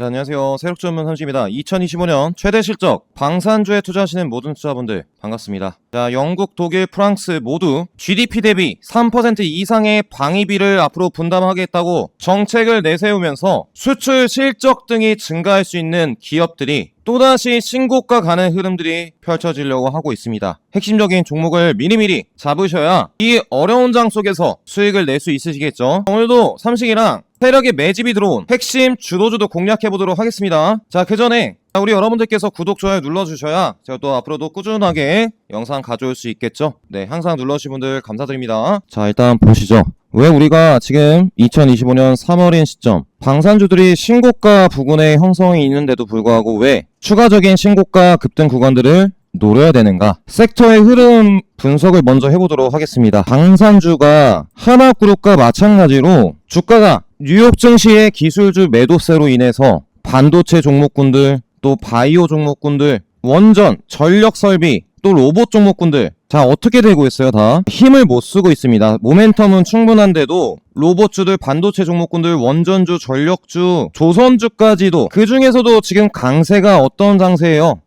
안녕하세요. 세력 전문 선수입니다. 2025년 최대 실적 방산주에 투자하시는 모든 투자분들 반갑습니다. 자, 영국, 독일, 프랑스 모두 GDP 대비 3% 이상의 방위비를 앞으로 분담하겠다고 정책을 내세우면서 수출 실적 등이 증가할 수 있는 기업들이 또다시 신고가 가는 흐름들이 펼쳐지려고 하고 있습니다. 핵심적인 종목을 미리미리 잡으셔야 이 어려운 장 속에서 수익을 낼 수 있으시겠죠. 오늘도 삼식이랑 세력의 매집이 들어온 핵심 주도주도 공략해보도록 하겠습니다. 자, 그 전에 우리 여러분들께서 구독, 좋아요 눌러주셔야 제가 또 앞으로도 꾸준하게 영상 가져올 수 있겠죠. 네, 항상 눌러주신 분들 감사드립니다. 자, 일단 보시죠. 왜 우리가 지금 2025년 3월인 시점 방산주들이 신고가 부근에 형성이 있는데도 불구하고 왜 추가적인 신고가 급등 구간들을 노려야 되는가? 섹터의 흐름 분석을 먼저 해보도록 하겠습니다. 방산주가 하나그룹과 마찬가지로 주가가 뉴욕 증시의 기술주 매도세로 인해서 반도체 종목군들, 또 바이오 종목군들, 원전, 전력 설비, 또 로봇 종목군들, 자, 어떻게 되고 있어요? 다 힘을 못 쓰고 있습니다. 모멘텀은 충분한데도 로봇주들, 반도체 종목군들, 원전주, 전력주, 조선주까지도 그 중에서도 지금 강세가 어떤 강세예요?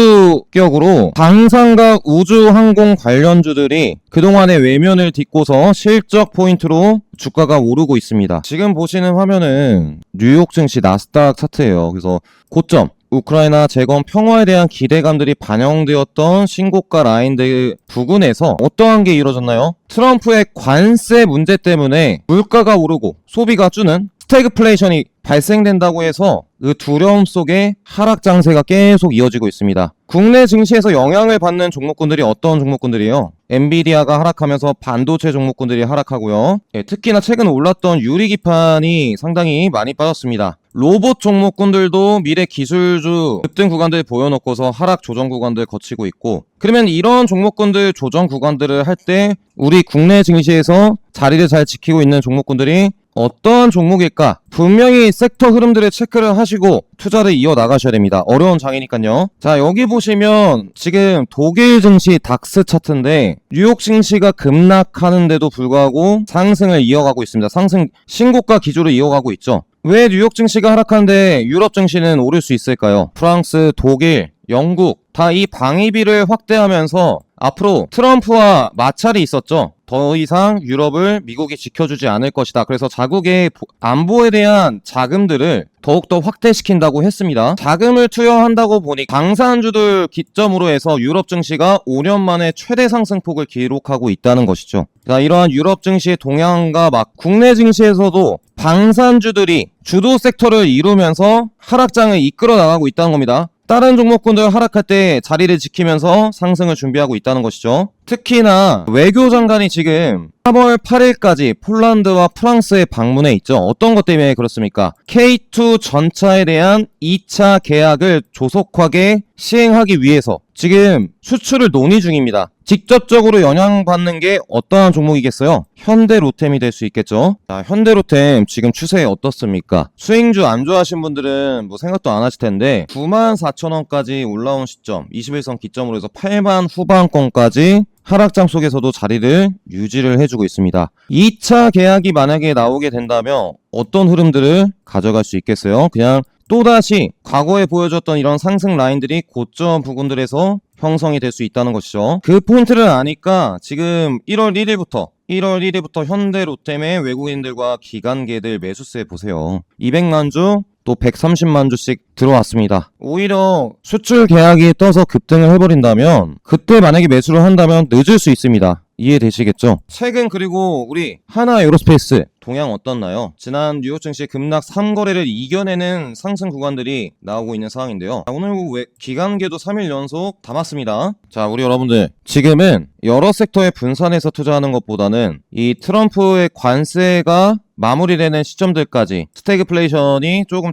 주도주격으로 방산과 우주항공 관련주들이 그동안의 외면을 딛고서 실적 포인트로 주가가 오르고 있습니다. 지금 보시는 화면은 뉴욕 증시 나스닥 차트예요. 그래서 고점 우크라이나 재건 평화에 대한 기대감들이 반영되었던 신고가 라인들 부근에서 어떠한 게 이루어졌나요? 트럼프의 관세 문제 때문에 물가가 오르고 소비가 주는 스태그플레이션이 발생된다고 해서 그 두려움 속에 하락 장세가 계속 이어지고 있습니다. 국내 증시에서 영향을 받는 종목군들이 어떤 종목군들이에요? 엔비디아가 하락하면서 반도체 종목군들이 하락하고요. 특히나 최근 올랐던 유리기판이 상당히 많이 빠졌습니다. 로봇 종목군들도 미래 기술주 급등 구간들 보여놓고서 하락 조정 구간들 거치고 있고, 그러면 이런 종목군들 조정 구간들을 할 때 우리 국내 증시에서 자리를 잘 지키고 있는 종목군들이 어떠한 종목일까? 분명히 섹터 흐름들을 체크를 하시고 투자를 이어나가셔야 됩니다. 어려운 장이니까요. 자, 여기 보시면 지금 독일 증시 닥스 차트인데 뉴욕 증시가 급락하는데도 불구하고 상승을 이어가고 있습니다. 상승 신고가 기조를 이어가고 있죠. 왜 뉴욕 증시가 하락하는데 유럽 증시는 오를 수 있을까요? 프랑스, 독일, 영국 다 이 방위비를 확대하면서 앞으로 트럼프와 마찰이 있었죠. 더 이상 유럽을 미국이 지켜주지 않을 것이다. 그래서 자국의 안보에 대한 자금들을 더욱더 확대시킨다고 했습니다. 자금을 투여한다고 보니 방산주들 기점으로 해서 유럽 증시가 5년 만에 최대 상승폭을 기록하고 있다는 것이죠. 자, 이러한 유럽 증시의 동향과 국내 증시에서도 방산주들이 주도 섹터를 이루면서 하락장을 이끌어 나가고 있다는 겁니다. 다른 종목군들 하락할 때 자리를 지키면서 상승을 준비하고 있다는 것이죠. 특히나 외교장관이 지금 3월 8일까지 폴란드와 프랑스에 방문해 있죠. 어떤 것 때문에 그렇습니까? K2 전차에 대한 2차 계약을 조속하게 시행하기 위해서 지금 수출을 논의 중입니다. 직접적으로 영향받는 게 어떠한 종목이겠어요? 현대로템이 될 수 있겠죠. 자, 현대로템 지금 추세 어떻습니까? 수익주 안 좋아하신 분들은 뭐 생각도 안 하실 텐데 94,000원까지 올라온 시점 21선 기점으로 해서 8만 후반권까지 하락장 속에서도 자리를 유지를 해주고 있습니다. 2차 계약이 만약에 나오게 된다면 어떤 흐름들을 가져갈 수 있겠어요? 그냥 또다시 과거에 보여줬던 이런 상승 라인들이 고점 부근들에서 형성이 될 수 있다는 것이죠. 그 포인트를 아니까 지금 1월 1일부터 현대로템의 외국인들과 기관계들 매수세 보세요. 200만 주 또 130만 주씩 들어왔습니다. 오히려 수출 계약이 떠서 급등을 해버린다면 그때 만약에 매수를 한다면 늦을 수 있습니다. 이해되시겠죠? 최근 그리고 우리 하나에어로스페이스 동향 어떻나요? 지난 뉴욕 증시 급락 3거래를 이겨내는 상승 구간들이 나오고 있는 상황인데요. 오늘 기관계도 3일 연속 담았습니다. 자, 우리 여러분들 지금은 여러 섹터에 분산해서 투자하는 것보다는 이 트럼프의 관세가 마무리되는 시점들까지 스태그플레이션이 조금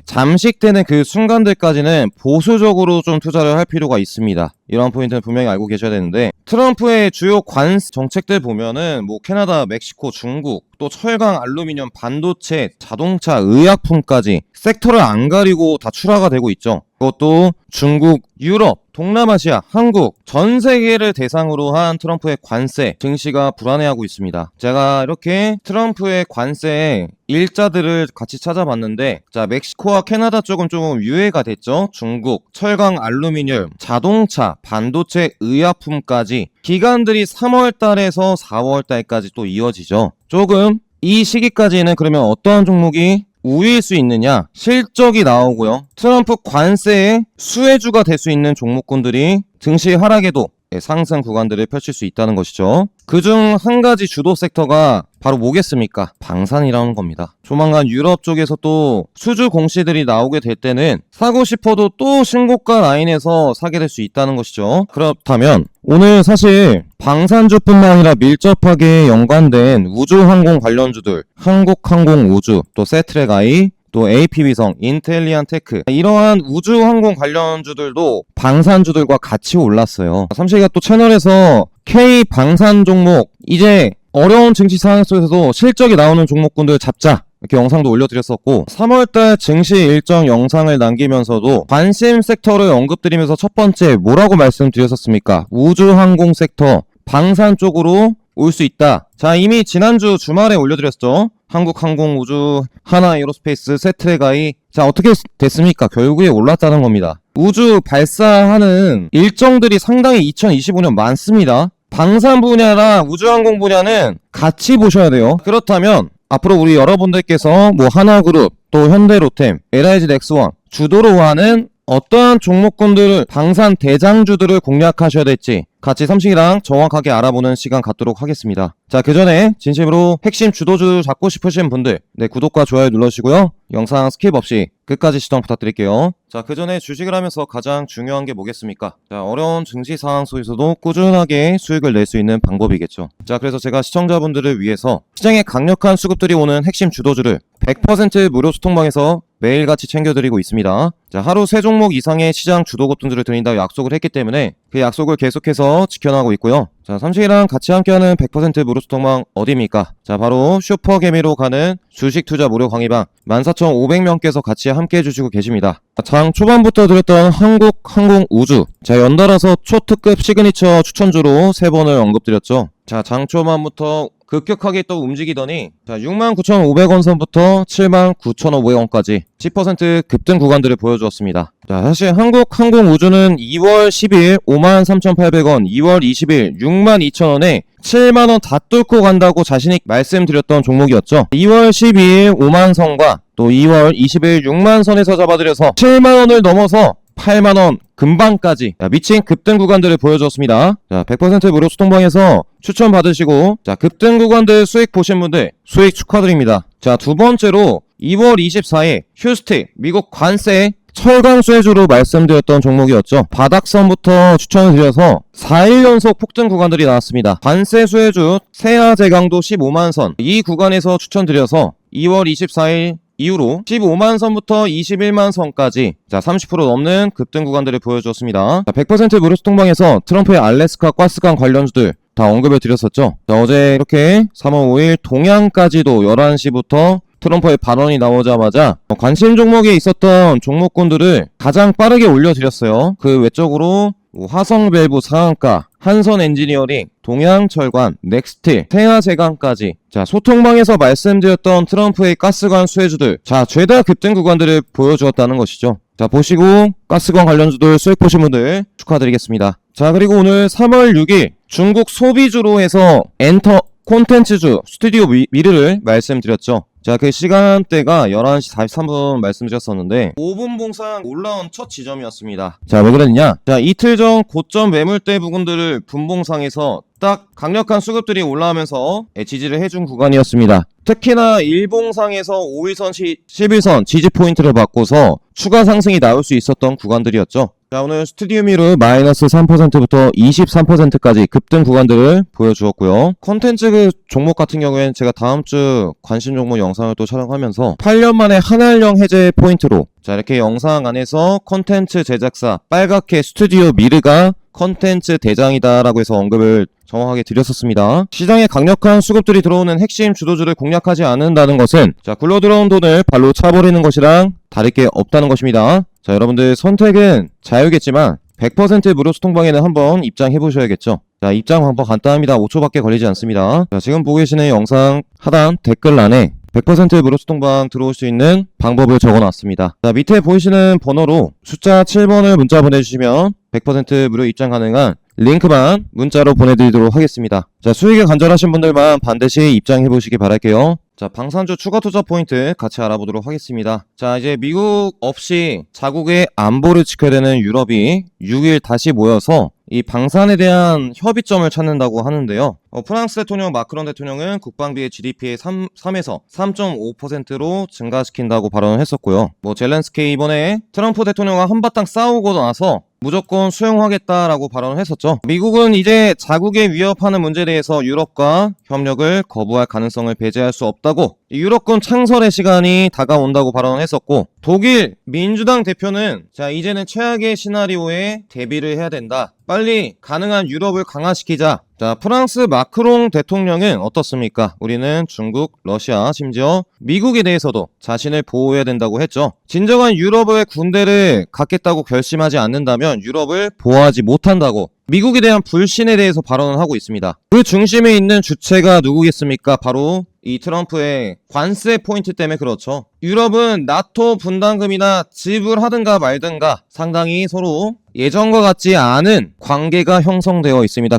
잠식되는 그 순간들까지는 보수적으로 좀 투자를 할 필요가 있습니다. 이러한 포인트는 분명히 알고 계셔야 되는데, 트럼프의 주요 관세 정책들 보면은 뭐 캐나다, 멕시코, 중국, 또 철강, 알루미늄, 반도체, 자동차, 의약품까지 섹터를 안 가리고 다 출하가 되고 있죠. 그것도 중국, 유럽, 동남아시아, 한국, 전 세계를 대상으로 한 트럼프의 관세, 증시가 불안해하고 있습니다. 제가 이렇게 트럼프의 관세에 일자들을 같이 찾아봤는데, 자, 멕시코와 캐나다 쪽은 좀 유예가 됐죠. 중국, 철강, 알루미늄, 자동차, 반도체, 의약품까지 기간들이 3월 달에서 4월 달까지 또 이어지죠. 조금 이 시기까지는 그러면 어떠한 종목이 우위일 수 있느냐? 실적이 나오고요. 트럼프 관세의 수혜주가 될 수 있는 종목군들이 증시 하락에도 상승 구간들을 펼칠 수 있다는 것이죠. 그중 한 가지 주도 섹터가 바로 뭐겠습니까? 방산이라는 겁니다. 조만간 유럽 쪽에서 또 수주 공시들이 나오게 될 때는 사고 싶어도 또 신고가 라인에서 사게 될 수 있다는 것이죠. 그렇다면 오늘 사실 방산주뿐만 아니라 밀접하게 연관된 우주항공 관련주들, 한국항공우주, 또 세트랙아이, 또 AP위성, 인텔리안 테크, 이러한 우주항공 관련주들도 방산주들과 같이 올랐어요. 삼식이가 또 채널에서 K 방산 종목, 이제 어려운 증시 상황 속에서도 실적이 나오는 종목군들 잡자, 이렇게 영상도 올려드렸었고, 3월달 증시 일정 영상을 남기면서도 관심 섹터를 언급드리면서 첫 번째 뭐라고 말씀드렸었습니까? 우주항공 섹터, 방산 쪽으로 올 수 있다. 자, 이미 지난주 주말에 올려드렸죠. 한국항공우주, 하나에어로스페이스, 세트랙아이. 자, 어떻게 됐습니까? 결국에 올랐다는 겁니다. 우주 발사하는 일정들이 상당히 2025년 많습니다. 방산 분야랑 우주항공 분야는 같이 보셔야 돼요. 그렇다면 앞으로 우리 여러분들께서 뭐 하나그룹, 또 현대로템, LIG 넥스원 주도로 하는 어떠한 종목군들을 방산 대장주들을 공략하셔야 될지 같이 삼식이랑 정확하게 알아보는 시간 갖도록 하겠습니다. 자, 그 전에 진심으로 핵심 주도주 잡고 싶으신 분들, 네, 구독과 좋아요 눌러주시고요. 영상 스킵 없이 끝까지 시청 부탁드릴게요. 자, 그 전에 주식을 하면서 가장 중요한 게 뭐겠습니까? 자, 어려운 증시 상황 속에서도 꾸준하게 수익을 낼 수 있는 방법이겠죠. 자, 그래서 제가 시청자분들을 위해서 시장에 강력한 수급들이 오는 핵심 주도주를 100% 무료 소통방에서 매일같이 챙겨드리고 있습니다. 자, 하루 3종목 이상의 시장 주도 것들을 드린다고 약속을 했기 때문에 그 약속을 계속해서 지켜나가고 있고요. 자, 삼식이랑 같이 함께하는 100% 무료 소통방 어디입니까? 자, 바로 슈퍼개미로 가는 주식 투자 무료 강의방 14,500명께서 같이 함께 해주시고 계십니다. 장 초반부터 드렸던 한국항공우주, 자, 연달아서 초특급 시그니처 추천주로 3번을 언급드렸죠. 자, 장 초반부터 급격하게 또 움직이더니, 자, 69,500원 선부터 79,500원까지 10% 급등 구간들을 보여주었습니다. 자, 사실 한국항공우주는 2월 10일 53,800원, 2월 20일 62,000원에 7만원 다 뚫고 간다고 자신있게 말씀드렸던 종목이었죠. 2월 12일 5만선과 또 2월 20일 6만선에서 잡아드려서 7만원을 넘어서 8만원 금방까지 미친 급등 구간들을 보여주었습니다. 자, 100% 무료 소통방에서 추천 받으시고, 자, 급등 구간들 수익 보신 분들 수익 축하드립니다. 자, 두 번째로 2월 24일 휴스틱 미국 관세 철강 수혜주로 말씀드렸던 종목이었죠. 바닥선부터 추천을 드려서 4일 연속 폭등 구간들이 나왔습니다. 관세 수혜주 세아제강도 15만선, 이 구간에서 추천드려서 2월 24일 이후로 15만선부터 21만선까지 자, 30% 넘는 급등 구간들을 보여주었습니다. 자, 100% 무료 소통방에서 트럼프의 알래스카 가스관 관련주들 다 언급을 드렸었죠. 자, 어제 이렇게 3월 5일 동양까지도 11시부터 트럼프의 발언이 나오자마자 관심 종목에 있었던 종목군들을 가장 빠르게 올려드렸어요. 그 외적으로 화성밸브 상한가, 한선엔지니어링, 동양철관, 넥스틸, 태아제강까지 자, 소통방에서 말씀드렸던 트럼프의 가스관 수혜주들, 자, 죄다 급등 구간들을 보여주었다는 것이죠. 자, 보시고 가스관 관련주들 수익 보신 분들 축하드리겠습니다. 자, 그리고 오늘 3월 6일 중국 소비주로 해서 엔터 콘텐츠주 스튜디오 미르를 말씀드렸죠. 자, 그 시간대가 11시 43분 말씀드렸었는데 5분 봉상 올라온 첫 지점이었습니다. 자, 왜 그랬냐? 자, 이틀 전 고점 매물대 부분들을 분봉상에서 딱 강력한 수급들이 올라오면서 지지를 해준 구간이었습니다. 특히나 일봉상에서 5일선, 11선 지지 포인트를 받고서 추가 상승이 나올 수 있었던 구간들이었죠. 자, 오늘 스튜디오 미르 마이너스 3%부터 23%까지 급등 구간들을 보여주었고요. 콘텐츠 그 종목 같은 경우에는 제가 다음주 관심 종목 영상을 또 촬영하면서 8년 만에 한알령 해제 포인트로 자, 이렇게 영상 안에서 콘텐츠 제작사 빨갛게 스튜디오 미르가 콘텐츠 대장이다라고 해서 언급을 정확하게 드렸었습니다. 시장에 강력한 수급들이 들어오는 핵심 주도주를 공략하지 않는다는 것은 자, 굴러 들어온 돈을 발로 차버리는 것이랑 다를 게 없다는 것입니다. 자, 여러분들 선택은 자유겠지만 100% 무료 소통방에는 한번 입장해 보셔야겠죠. 자, 입장 방법 간단합니다. 5초밖에 걸리지 않습니다. 자, 지금 보고 계시는 영상 하단 댓글란에 100% 무료 소통방 들어올 수 있는 방법을 적어놨습니다. 자, 밑에 보이시는 번호로 숫자 7번을 문자 보내주시면 100% 무료 입장 가능한 링크만 문자로 보내드리도록 하겠습니다. 자, 수익에 간절하신 분들만 반드시 입장해 보시기 바랄게요. 자, 방산주 추가 투자 포인트 같이 알아보도록 하겠습니다. 자, 이제 미국 없이 자국의 안보를 지켜야 되는 유럽이 6일 다시 모여서 이 방산에 대한 협의점을 찾는다고 하는데요. 프랑스 대통령 마크롱 대통령은 국방비의 GDP의 3에서 3.5%로 증가시킨다고 발언을 했었고요. 젤렌스키 이번에 트럼프 대통령과 한바탕 싸우고 나서 무조건 수용하겠다라고 발언을 했었죠. 미국은 이제 자국에 위협하는 문제에 대해서 유럽과 협력을 거부할 가능성을 배제할 수 없다고 유럽군 창설의 시간이 다가온다고 발언을 했었고, 독일 민주당 대표는 자, 이제는 최악의 시나리오에 대비를 해야 된다. 빨리 가능한 유럽을 강화시키자. 자, 프랑스 마크롱 대통령은 어떻습니까? 우리는 중국, 러시아, 심지어 미국에 대해서도 자신을 보호해야 된다고 했죠. 진정한 유럽의 군대를 갖겠다고 결심하지 않는다면 유럽을 보호하지 못한다고 미국에 대한 불신에 대해서 발언을 하고 있습니다. 그 중심에 있는 주체가 누구겠습니까? 바로 이 트럼프의 관세 포인트 때문에 그렇죠. 유럽은 나토 분담금이나 지불하든가 말든가 상당히 서로 예전과 같지 않은 관계가 형성되어 있습니다.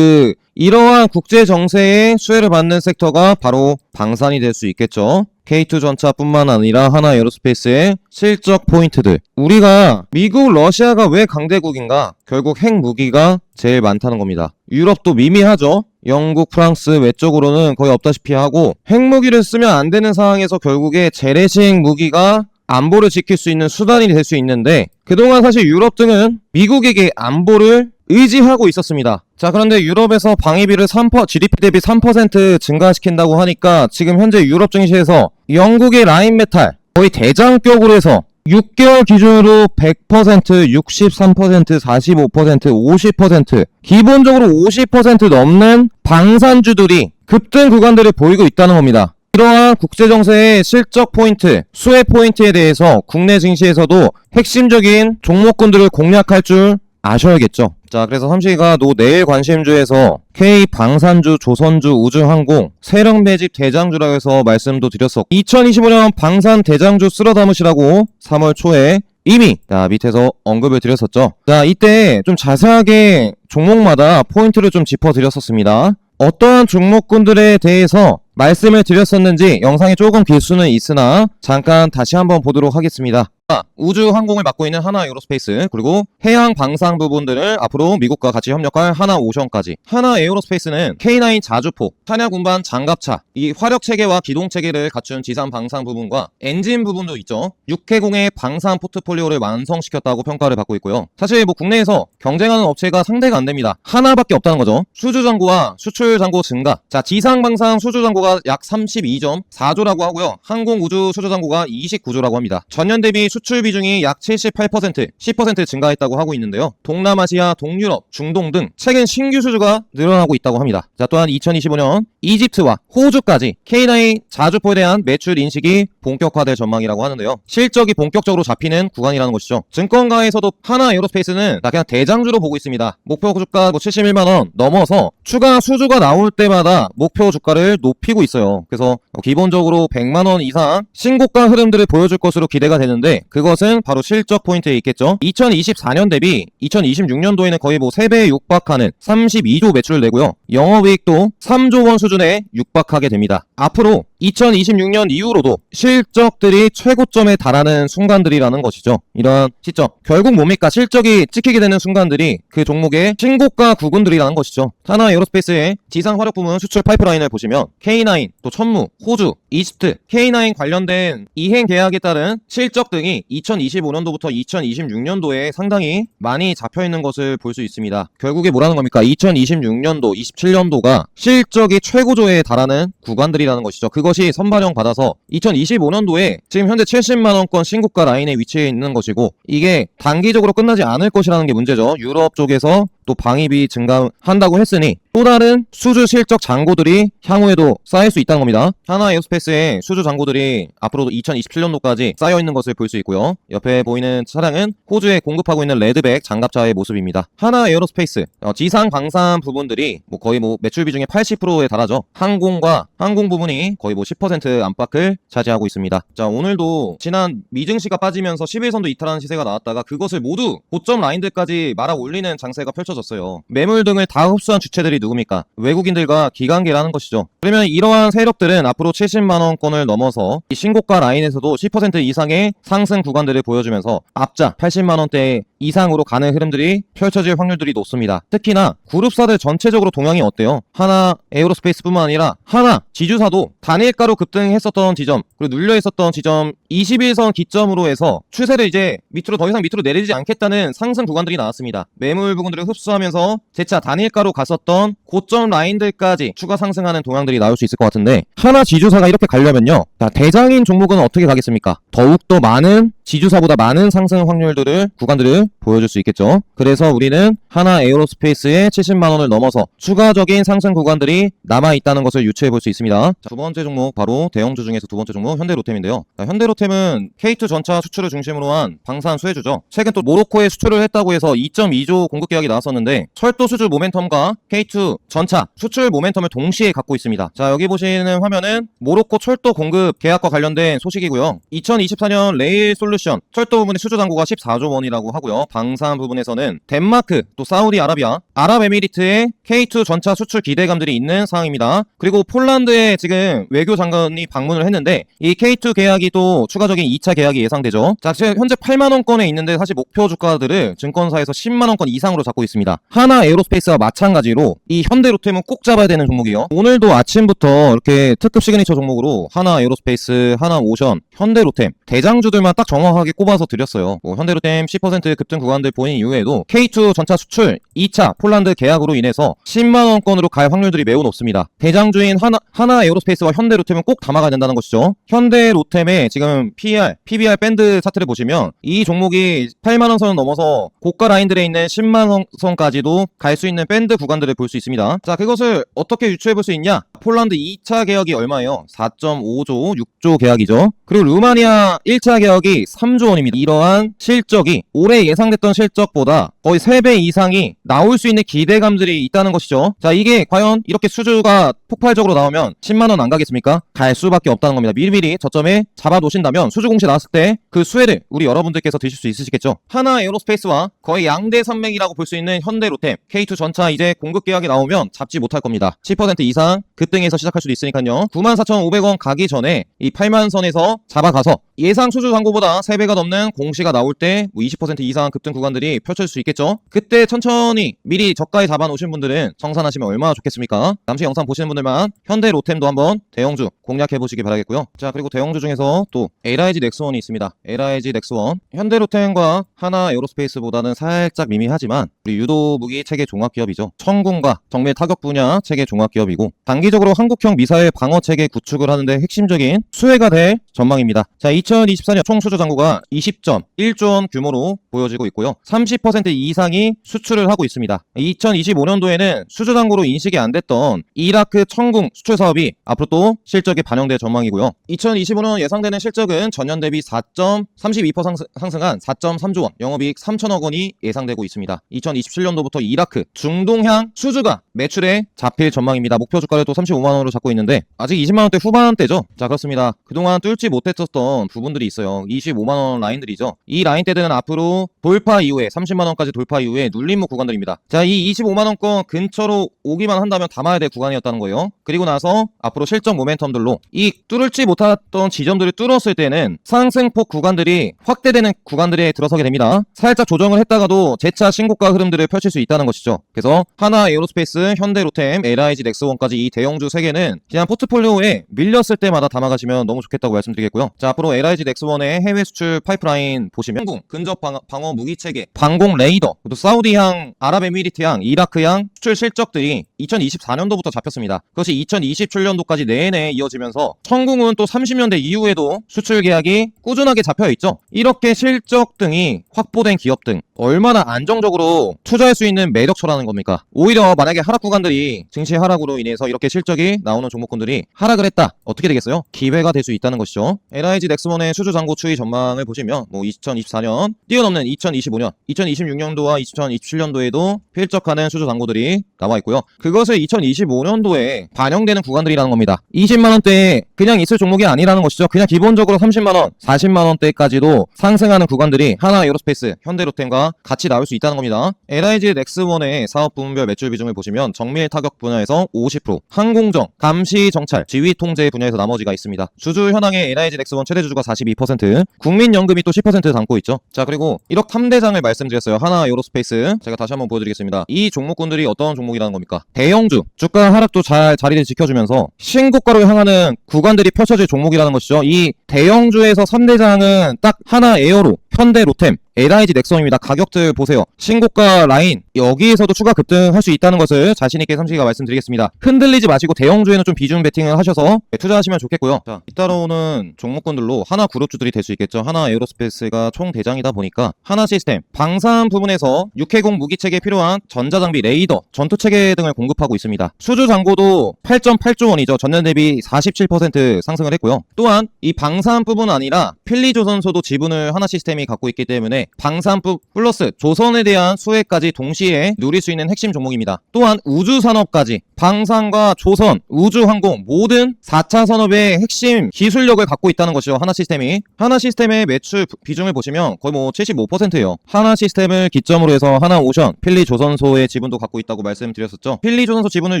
이러한 국제 정세의 수혜를 받는 섹터가 바로 방산이 될 수 있겠죠. K2 전차뿐만 아니라 하나 에어로스페이스의 실적 포인트들. 우리가 미국, 러시아가 왜 강대국인가? 결국 핵무기가 제일 많다는 겁니다. 유럽도 미미하죠. 영국, 프랑스 외적으로는 거의 없다시피 하고 핵무기를 쓰면 안 되는 상황에서 결국에 재래식 무기가 안보를 지킬 수 있는 수단이 될 수 있는데, 그동안 사실 유럽 등은 미국에게 안보를 의지하고 있었습니다. 자, 그런데 유럽에서 방위비를 GDP 대비 3% 증가시킨다고 하니까 지금 현재 유럽 증시에서 영국의 라인메탈 거의 대장격으로 해서 6개월 기준으로 100%, 63%, 45%, 50%, 기본적으로 50% 넘는 방산주들이 급등 구간들을 보이고 있다는 겁니다. 이러한 국제정세의 실적 포인트, 수혜 포인트에 대해서 국내 증시에서도 핵심적인 종목군들을 공략할 줄 아셔야겠죠. 자, 그래서 삼식이가 내일 관심주에서 K방산주, 조선주, 우주항공, 세력 매집 대장주라고 해서 말씀도 드렸었고, 2025년 방산 대장주 쓸어 담으시라고 3월 초에 이미 밑에서 언급을 드렸었죠. 자, 이때 좀 자세하게 종목마다 포인트를 좀 짚어드렸었습니다. 어떠한 종목군들에 대해서 말씀을 드렸었는지 영상이 조금 길 수는 있으나 잠깐 다시 한번 보도록 하겠습니다. 우주 항공을 맡고 있는 하나 에어로스페이스, 그리고 해양 방산 부분들을 앞으로 미국과 같이 협력할 하나 오션까지. 하나 에어로스페이스는 K9 자주포, 탄약 운반 장갑차, 이 화력 체계와 기동 체계를 갖춘 지상 방산 부분과 엔진 부분도 있죠. 6회공의 방산 포트폴리오를 완성시켰다고 평가를 받고 있고요. 사실 국내에서 경쟁하는 업체가 상대가 안 됩니다. 하나밖에 없다는 거죠. 수주 잔고와 수출 잔고 증가. 자, 지상 방산 수주 잔고가 약 32.4조라고 하고요. 항공 우주 수주 잔고가 29조라고 합니다. 전년 대비 수출 비중이 약 78%, 10% 증가했다고 하고 있는데요. 동남아시아, 동유럽, 중동 등 최근 신규 수주가 늘어나고 있다고 합니다. 자, 또한 2025년 이집트와 호주까지 K9 자주포에 대한 매출 인식이 본격화될 전망이라고 하는데요. 실적이 본격적으로 잡히는 구간이라는 것이죠. 증권가에서도 하나 에어로스페이스는 그냥 대장주로 보고 있습니다. 목표 주가 71만원 넘어서 추가 수주가 나올 때마다 목표 주가를 높이고 있어요. 그래서 기본적으로 100만원 이상 신고가 흐름들을 보여줄 것으로 기대가 되는데, 그것은 바로 실적 포인트에 있겠죠. 2024년 대비 2026년도에는 거의 3배에 육박하는 32조 매출을 내고요. 영업이익도 3조 원 수준에 육박하게 됩니다. 앞으로 2026년 이후로도 실적들이 최고점에 달하는 순간들이라는 것이죠. 이런 시점, 결국 뭡니까? 실적이 찍히게 되는 순간들이 그 종목의 신고가 구간들이라는 것이죠. 하나 에어로스페이스의 지상 화력 부문 수출 파이프라인을 보시면 K9, 또 천무, 호주, 이집트, K9 관련된 이행 계약에 따른 실적 등이 2025년도부터 2026년도에 상당히 많이 잡혀있는 것을 볼 수 있습니다. 결국에 뭐라는 겁니까? 2026년도, 27년도가 실적이 최고조에 달하는 구간들이라는 것이죠. 그것이 선반영 받아서 2025년도에 지금 현재 70만원권 신고가 라인에 위치해 있는 것이고, 이게 단기적으로 끝나지 않을 것이라는 게 문제죠. 유럽 쪽에서 또 방입이 증가한다고 했으니 또 다른 수주 실적 잔고들이 향후에도 쌓일 수 있다는 겁니다. 하나 에어스페이스의 수주 잔고들이 앞으로도 2027년도까지 쌓여 있는 것을 볼 수 있고요. 옆에 보이는 차량은 호주에 공급하고 있는 레드백 장갑차의 모습입니다. 하나 에어로스페이스 지상 방산 부분들이 거의 매출 비중의 80%에 달하죠. 항공과 항공 부분이 거의 10% 안팎을 차지하고 있습니다. 자, 오늘도 지난 미증시가 빠지면서 11선도 이탈하는 시세가 나왔다가 그것을 모두 고점 라인들까지 말아 올리는 장세가 펼쳐졌어요. 매물 등을 다 흡수한 주체들이 누굽니까? 외국인들과 기관계라는 것이죠. 그러면 이러한 세력들은 앞으로 70만원권을 넘어서 이 신고가 라인에서도 10% 이상의 상승 구간들을 보여주면서 앞자 80만원대 이상으로 가는 흐름들이 펼쳐질 확률들이 높습니다. 특히나 그룹사들 전체적으로 동향이 어때요? 하나 에어로스페이스뿐만 아니라 하나 지주사도 단일가로 급등했었던 지점 그리고 눌려있었던 지점 21선 기점으로 해서 추세를 이제 더 이상 밑으로 내리지 않겠다는 상승 구간들이 나왔습니다. 매물 부분들을 흡수하면서 재차 단일가로 갔었던 고점 라인들까지 추가 상승하는 동향들이 나올 수 있을 것 같은데 하나 지주사가 이렇게 가려면요. 자, 대장인 종목은 어떻게 가겠습니까? 더욱더 많은 지주사보다 많은 상승 확률들을 구간들을 보여줄 수 있겠죠. 그래서 우리는 하나 에어로스페이스의 70만원을 넘어서 추가적인 상승 구간들이 남아있다는 것을 유추해 볼 수 있습니다. 자, 두 번째 종목 바로 대형주 중에서 두 번째 종목 현대로템인데요. 자, 현대로템은 K2 전차 수출을 중심으로 한 방산 수혜주죠. 최근 또 모로코에 수출을 했다고 해서 2.2조 공급 계약이 나왔었는데 철도 수주 모멘텀과 K2 전차 수출 모멘텀을 동시에 갖고 있습니다. 자, 여기 보시는 화면은 모로코 철도 공급 계약과 관련된 소식이고요. 2024년 레일 솔루션 철도 부분의 수주 잔고가 14조 원이라고 하고요. 방산 부분에서는 덴마크 또 사우디아라비아 아랍에미리트의 K2 전차 수출 기대감들이 있는 상황입니다. 그리고 폴란드에 지금 외교장관이 방문을 했는데 이 K2 계약이 또 추가적인 2차 계약이 예상되죠. 자, 지금 현재 8만원권에 있는데 사실 목표 주가들을 증권사에서 10만원권 이상으로 잡고 있습니다. 하나 에어로스페이스와 마찬가지로 이 현대로템은 꼭 잡아야 되는 종목이에요. 오늘도 아침부터 이렇게 특급 시그니처 종목으로 하나 에어로스페이스, 하나 오션, 현대로템 대장주들만 딱 정확하게 꼽아서 드렸어요. 현대로템 10% 급등 구간들 보인 이후에도 K2 전차 수출 2차 폴란드 계약으로 인해서 10만원권으로 갈 확률들이 매우 높습니다. 대장주인 하나 에어로스페이스와 현대로템은 꼭 담아가야 된다는 것이죠. 현대로템의 지금 PER, PBR 밴드 차트를 보시면 이 종목이 8만원 선을 넘어서 고가 라인들에 있는 10만원 선까지도 갈 수 있는 밴드 구간들을 볼 수 있습니다. 자, 그것을 어떻게 유추해 볼 수 있냐? 폴란드 2차 계약이 얼마예요? 4.5조, 6조 계약이죠. 그리고 루마니아 1차 계약이 3조 원입니다. 이러한 실적이 올해 예상됐던 실적보다 거의 3배 이상이 나올 수 있는 기대감들이 있다는 것이죠. 자, 이게 과연 이렇게 수주가 폭발적으로 나오면 10만원 안 가겠습니까? 갈 수밖에 없다는 겁니다. 미리미리 저점에 잡아 놓으신다면 수주 공시 나왔을 때 그 수혜를 우리 여러분들께서 드실 수 있으시겠죠. 하나 에어로스페이스와 거의 양대 산맥이라고 볼 수 있는 현대로템 K2 전차 이제 공급 계약이 나오면 잡지 못할 겁니다. 10% 이상 급등해서 시작할 수도 있으니까요. 94,500원 가기 전에 이 8만 선에서 잡아가서 예상 수주 잔고보다 3배가 넘는 공시가 나올 때 20% 이상 급등 구간들이 펼쳐질 수 있겠죠. 그때 천천히 미리 저가에 잡아 놓으신 분들은 성산하시면 얼마나 좋겠습니까? 잠시 영상 보시는 분들만 현대로템도 한번 대형주 공략해 보시기 바라겠고요. 자, 그리고 대형주 중에서 또 LIG 넥스원이 있습니다. LIG 넥스원 현대로템과 하나 에어로스페이스보다는 살짝 미미하지만 우리 유도무기 체계 종합기업이죠. 천군과 정밀 타격 분야 체계 종합기업이고 단기적으로 한국형 미사일 방어 체계 구축을 하는데 핵심적인 수혜가 될 전망입니다. 자, 2024년 총 수주 잔고가 20.1조 원 규모로 보여지고 있고요. 30% 이상이 수출을 하고 있습니다. 2025년도에는 수주 잔고로 인식이 안 됐던 이라크 천궁 수출 사업이 앞으로 또 실적에 반영될 전망이고요. 2025년 예상되는 실적은 전년 대비 4.32% 상승한 4.3조 원, 영업이익 3천억 원이 예상되고 있습니다. 2027년도부터 이라크 중동향 수주가 매출에 잡힐 전망입니다. 목표 주가를 또 35만 원으로 잡고 있는데 아직 20만 원대 후반대죠. 자, 그렇습니다. 그동안 뚫지 못했었던 부분들이 있어요. 25만 원 라인들이죠. 이 라인대들은 앞으로 돌파 이후에 30만 원까지 돌파 이후에 눌림목 구간들입니다. 자, 이 25만 원권 근처로 오기만 한다면 담아야 될 구간이었다는 거예요. 그리고 나서 앞으로 실적 모멘텀들로 이 뚫을지 못했던 지점들을 뚫었을 때는 상승폭 구간들이 확대되는 구간들에 들어서게 됩니다. 살짝 조정을 했다가도 재차 신고가 흐름들을 펼칠 수 있다는 것이죠. 그래서 하나 에어로스페이스 프랑스, 현대로템, LIG 넥스원까지 이 대형주 3개는 그냥 포트폴리오에 밀렸을 때마다 담아가시면 너무 좋겠다고 말씀드리겠고요. 자, 앞으로 LIG 넥스원의 해외 수출 파이프라인 보시면 항공, 근접 방어 무기 체계, 방공 레이더, 또 사우디향, 아랍에미리트향, 이라크향 수출 실적들이 2024년도부터 잡혔습니다. 그것이 2027년도까지 내내 이어지면서 천궁은 또 30년대 이후에도 수출 계약이 꾸준하게 잡혀있죠. 이렇게 실적 등이 확보된 기업 등 얼마나 안정적으로 투자할 수 있는 매력처라는 겁니까? 오히려 만약에 하락 구간들이 증시 하락으로 인해서 이렇게 실적이 나오는 종목군들이 하락을 했다. 어떻게 되겠어요? 기회가 될 수 있다는 것이죠. LIG 넥스원의 수주 잔고 추이 전망을 보시면 2024년 뛰어넘는 2025년, 2026년도와 2027년도에도 필적하는 수주 잔고들이 나와 있고요. 그것을 2025년도에 반영되는 구간들이라는 겁니다. 20만원대에 그냥 있을 종목이 아니라는 것이죠. 그냥 기본적으로 30만원, 40만원대까지도 상승하는 구간들이 하나 에어로스페이스, 현대로템과 같이 나올 수 있다는 겁니다. LIG 넥스원의 사업 부문별 매출 비중을 보시면 정밀 타격 분야에서 50%, 항공정, 감시 정찰, 지휘 통제 분야에서 나머지가 있습니다. 주주 현황의 LIG 넥스원 최대 주주가 42%, 국민연금이 또 10% 담고 있죠. 자, 그리고 1억 3대장을 말씀드렸어요. 하나 에어로스페이스. 제가 다시 한번 보여드리겠습니다. 이 종목군들이 어떤 종목이라는 겁니까? 대형주, 주가 하락도 잘 자리를 지켜주면서 신고가로 향하는 구간들이 펼쳐질 종목이라는 것이죠. 이 대형주에서 3대장은 딱 하나 에어로, 현대로템, LIG 넥스원입니다. 가격들 보세요. 신고가 라인 여기에서도 추가 급등할 수 있다는 것을 자신있게 삼식이가 말씀드리겠습니다. 흔들리지 마시고 대형주에는 좀 비중 베팅을 하셔서 투자하시면 좋겠고요. 자, 잇따라오는 종목군들로 하나 그룹주들이 될 수 있겠죠. 하나 에어로스페이스가 총대장이다 보니까 하나 시스템, 방산 부분에서 육해공 무기체계에 필요한 전자장비, 레이더, 전투체계 등을 공급하고 있습니다. 수주 잔고도 8.8조 원이죠. 전년 대비 47% 상승을 했고요. 또한 이 방산뿐만 아니라 필리조선소도 지분을 하나 시스템이 갖고 있기 때문에 방산부 플러스 조선에 대한 수혜까지 동시에 누릴 수 있는 핵심 종목입니다. 또한 우주산업까지 방산과 조선, 우주항공 모든 4차 산업의 핵심 기술력을 갖고 있다는 것이죠. 하나 시스템이. 하나 시스템의 매출 비중을 보시면 거의 75%예요. 하나 시스템을 기점으로 해서 하나오션, 필리조선소의 지분도 갖고 있다고 말씀드렸었죠. 필리조선소 지분을